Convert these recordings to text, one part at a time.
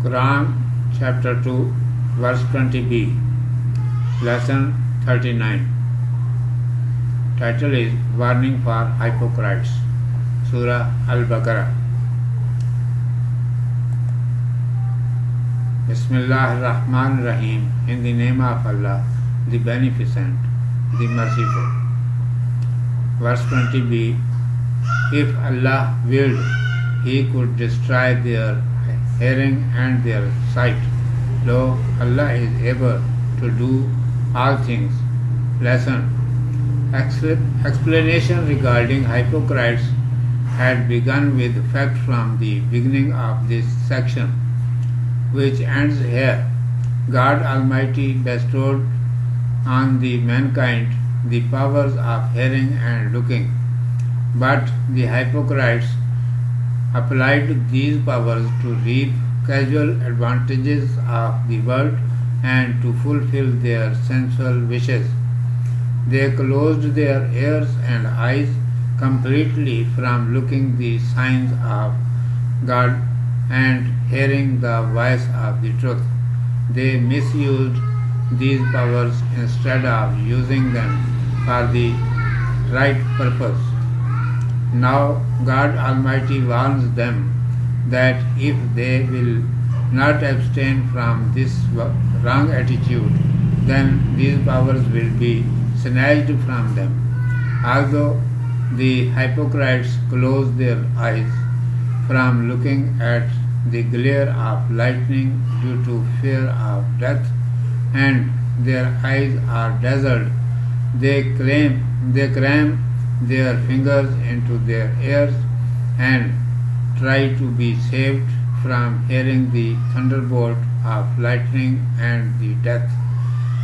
Quran chapter 2 verse 20b, lesson 39. Title is Warning for Hypocrites, Surah Al-Baqarah. BisMIllaahir-Rahmaanir-Rahiim. In the name of Allah, the Beneficent, the Merciful. Verse 20b. If Allah willed, He could destroy their hearing and their sight. Lo, Allah is able to do all things. Lesson. Explanation regarding hypocrites had begun with fact from the beginning of this section, which ends here. God Almighty bestowed on the mankind the powers of hearing and looking, but the hypocrites applied these powers to reap casual advantages of the world and to fulfill their sensual wishes. They closed their ears and eyes completely from looking the signs of God and hearing the voice of the truth. They misused these powers instead of using them for the right purpose. Now God Almighty warns them that if they will not abstain from this wrong attitude, then these powers will be snatched from them. Although the hypocrites close their eyes from looking at the glare of lightning due to fear of death, and their eyes are dazzled, they cram their fingers into their ears and try to be saved from hearing the thunderbolt of lightning and the death.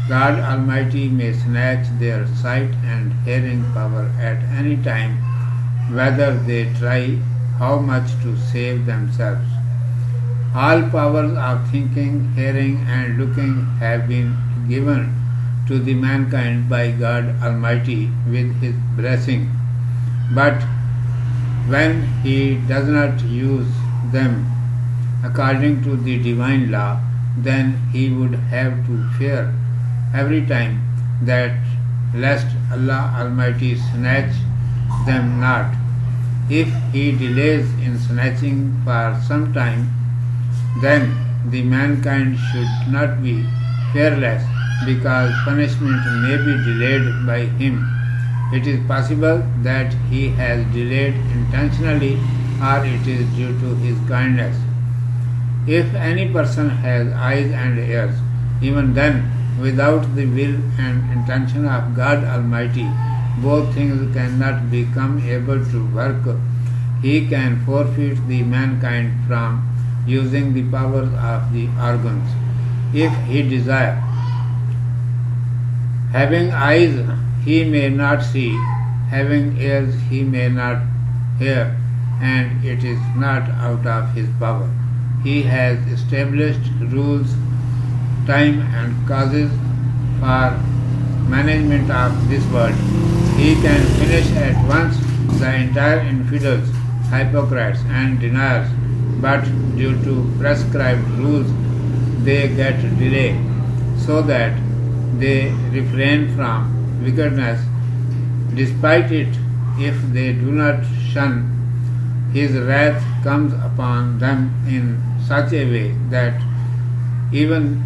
God Almighty may snatch their sight and hearing power at any time, whether they try how much to save themselves. All powers of thinking, hearing and looking have been given to the mankind by God Almighty with His blessing. But when He does not use them according to the divine law, then He would have to fear every time that lest Allah Almighty snatch them not. If He delays in snatching for some time, then the mankind should not be fearless, because punishment may be delayed by Him. It is possible that He has delayed intentionally, or it is due to His kindness. If any person has eyes and ears, even then, without the will and intention of God Almighty, both things cannot become able to work. He can forfeit the mankind from using the powers of the organs, if He desire. Having eyes, He may not see; having ears, He may not hear, and it is not out of His power. He has established rules, time and causes for management of this world. He can finish at once the entire infidels, hypocrites and deniers, but due to prescribed rules they get delay, so that they refrain from wickedness. Despite it, if they do not shun, His wrath comes upon them in such a way that even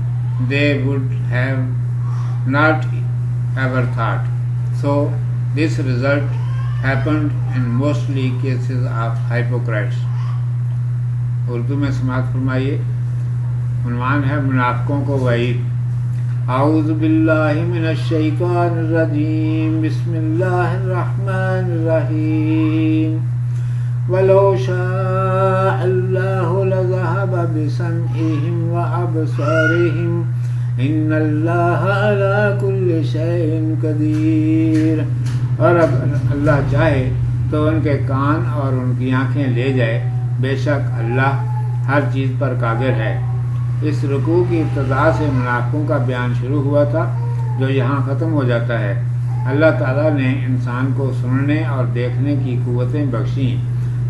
they would have not ever thought. So this result happened in mostly cases of hypocrites. Urdu में समाअत फरमाइए। उन्वान है मुनाफ़िकों को वईद। आऊज़ु बिल्लाहि मिनश शैतानिर रजीम। बिस्मिल्लाहिर-रहमानिर-रहीम। वलो शाअ अल्लाहु lazahaba bisam ihim व अबसारिहिम। InnAllaaha alaa kulli shay Qadiir। और अगर अल्लाह चाहे तो उनके कान और उनकी आँखें ले जाए, बेशक अल्लाह हर चीज़ पर कादिर है। इस रुकू की इब्तिदा से मुनाफ़िकों का बयान शुरू हुआ था, जो यहाँ ख़त्म हो जाता है। अल्लाह ताला ने इंसान को सुनने और देखने की क़ुव्वतें बख्शीं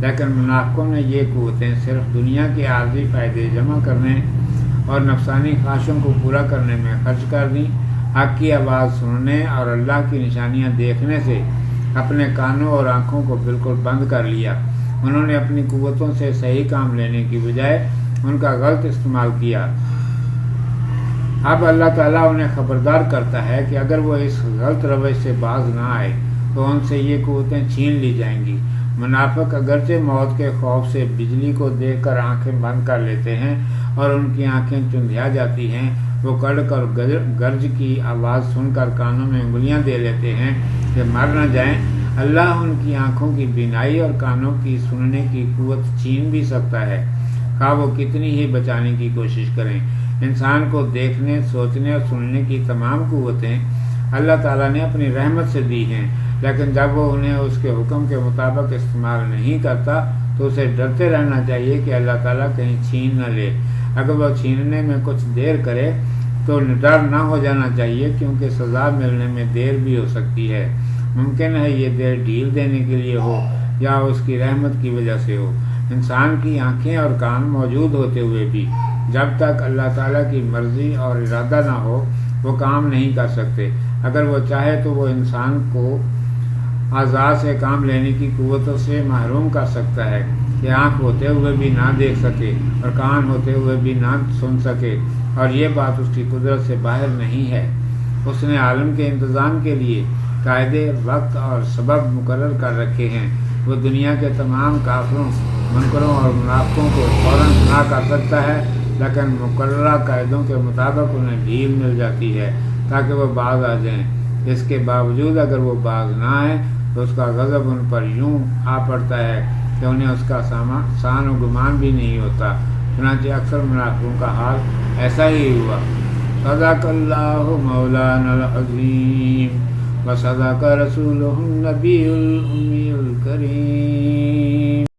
لیکن منافقوں نے یہ قوتیں صرف دنیا کے عارضی فائدے جمع کرنے اور نفسانی خواہشوں کو پورا کرنے میں خرچ کر دیں۔ حق کی آواز سننے اور اللہ کی نشانیاں دیکھنے سے اپنے کانوں اور آنکھوں کو بالکل بند کر لیا۔ انہوں نے اپنی قوتوں سے صحیح کام لینے کی بجائے ان کا غلط استعمال کیا۔ اب اللہ تعالیٰ انہیں خبردار کرتا ہے کہ اگر وہ اس غلط روش سے باز نہ آئے تو ان سے یہ قوتیں چھین لی جائیں گی۔ منافق اگرچہ موت کے خوف سے بجلی کو دیکھ کر آنکھیں بند کر لیتے ہیں اور ان کی آنکھیں چندھیا جاتی ہیں، وہ کڑک اور گرج کی آواز سن کر کانوں میں انگلیاں دے لیتے ہیں کہ مر نہ جائیں۔ اللہ ان کی آنکھوں کی بینائی اور کانوں کی سننے کی قوت چھین بھی سکتا ہے، خواہ وہ کتنی ہی بچانے کی کوشش کریں۔ انسان کو دیکھنے، سوچنے اور سننے کی تمام قوتیں اللہ تعالیٰ نے اپنی رحمت سے دی ہیں، لیکن جب وہ انہیں اس کے حکم کے مطابق استعمال نہیں کرتا تو اسے ڈرتے رہنا چاہیے کہ اللہ تعالیٰ کہیں چھین نہ لے۔ اگر وہ چھیننے میں کچھ دیر کرے تو ڈر نہ ہو جانا چاہیے، کیونکہ سزا ملنے میں دیر بھی ہو سکتی ہے۔ ممکن ہے یہ دیر ڈھیل دینے کے لیے ہو یا اس کی رحمت کی وجہ سے ہو۔ انسان کی آنکھیں اور کان موجود ہوتے ہوئے بھی جب تک اللہ تعالیٰ کی مرضی اور ارادہ نہ ہو وہ کام نہیں کر سکتے۔ اگر وہ چاہے تو وہ انسان کو اعضاء سے کام لینے کی قوتوں سے محروم کر سکتا ہے کہ آنکھ ہوتے ہوئے بھی نہ دیکھ سکے اور کان ہوتے ہوئے بھی نہ سن سکے، اور یہ بات اس کی قدرت سے باہر نہیں ہے۔ اس نے عالم کے انتظام کے لیے قاعدے، وقت اور سبب مقرر کر رکھے ہیں۔ وہ دنیا کے تمام کافروں، منکروں اور منافقوں کو فوراً سنا کر سکتا ہے، لیکن مقررہ قاعدوں کے مطابق انہیں ڈھیل مل جاتی ہے تاکہ وہ باز آ جائیں۔ اس کے باوجود اگر وہ باز نہ آئیں تو اس کا غضب ان پر یوں آ پڑتا ہے کہ انہیں اس کا سان و گمان بھی نہیں ہوتا۔ چنانچہ اکثر منافقوں کا حال ایسا ہی ہوا۔ صدق اللہ مولانا العظیم و صدق رسولہ النبی الأمی الکریم۔